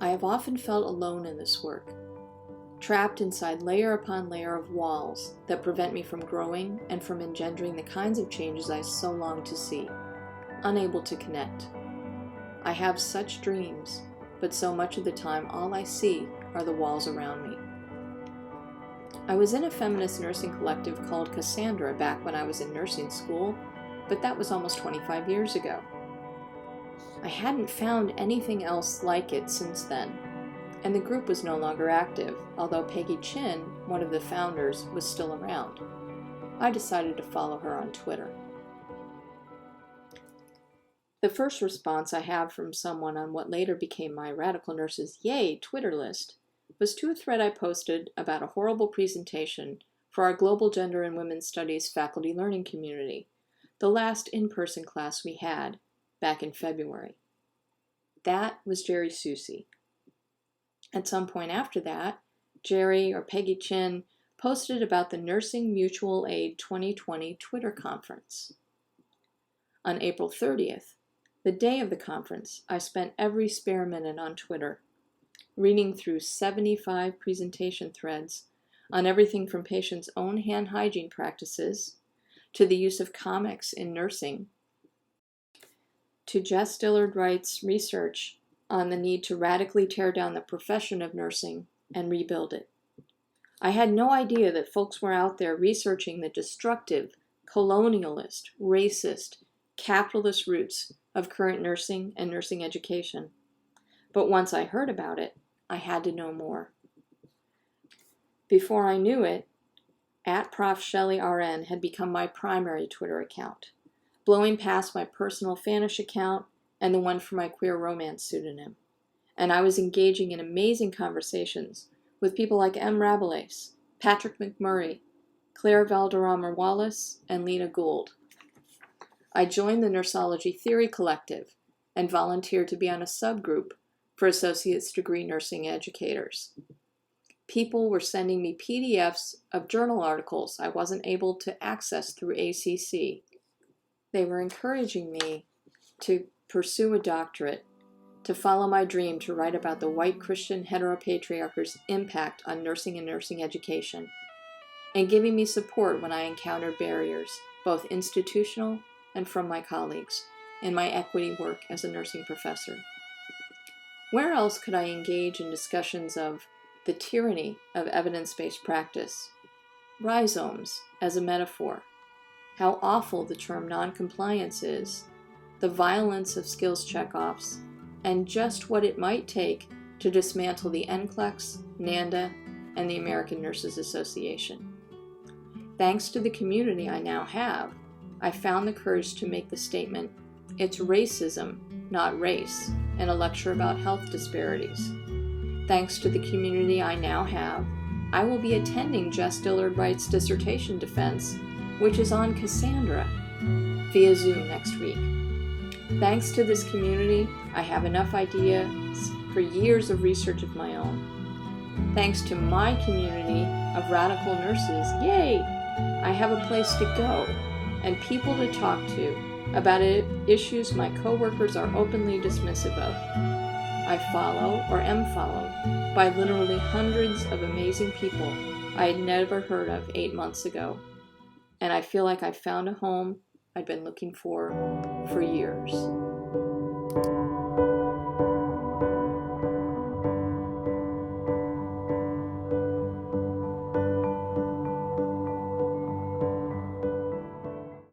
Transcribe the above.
I have often felt alone in this work, trapped inside layer upon layer of walls that prevent me from growing and from engendering the kinds of changes I so long to see, unable to connect. I have such dreams, but so much of the time all I see are the walls around me. I was in a feminist nursing collective called Cassandra back when I was in nursing school, but that was almost 25 years ago. I hadn't found anything else like it since then, and the group was no longer active, although Peggy Chin, one of the founders, was still around. I decided to follow her on Twitter. The first response I have from someone on what later became my Radical Nurses Yay Twitter list was to a thread I posted about a horrible presentation for our Global Gender and Women's Studies faculty learning community, the last in-person class we had back in February. That was Jerry Susi. At some point after that, Jerry or Peggy Chin posted about the Nursing Mutual Aid 2020 Twitter conference. On April 30th, the day of the conference, I spent every spare minute on Twitter, reading through 75 presentation threads on everything from patients' own hand hygiene practices to the use of comics in nursing, to Jess Dillard Wright's research on the need to radically tear down the profession of nursing and rebuild it. I had no idea that folks were out there researching the destructive, colonialist, racist, capitalist roots of current nursing and nursing education. But once I heard about it, I had to know more. Before I knew it, @ProfShellyRN had become my primary Twitter account, blowing past my personal Fanish account and the one for my queer romance pseudonym. And I was engaging in amazing conversations with people like M. Rabelais, Patrick McMurray, Claire Valderrama-Wallace, and Lena Gould. I joined the Nursology Theory Collective and volunteered to be on a subgroup for associate's degree nursing educators. People were sending me PDFs of journal articles I wasn't able to access through ACC. They were encouraging me to pursue a doctorate, to follow my dream to write about the white Christian heteropatriarchy's impact on nursing and nursing education, and giving me support when I encountered barriers, both institutional and from my colleagues, in my equity work as a nursing professor. Where else could I engage in discussions of the tyranny of evidence-based practice, rhizomes as a metaphor, how awful the term noncompliance is, the violence of skills checkoffs, and just what it might take to dismantle the NCLEX, NANDA, and the American Nurses Association. Thanks to the community I now have, I found the courage to make the statement, "It's racism, not race," in a lecture about health disparities. Thanks to the community I now have, I will be attending Jess Dillard Wright's dissertation defense, which is on Cassandra, via Zoom next week. Thanks to this community, I have enough ideas for years of research of my own. Thanks to my community of radical nurses, yay, I have a place to go and people to talk to about issues my coworkers are openly dismissive of. I follow or am followed by literally hundreds of amazing people I had never heard of 8 months ago, and I feel like I found a home I'd been looking for years.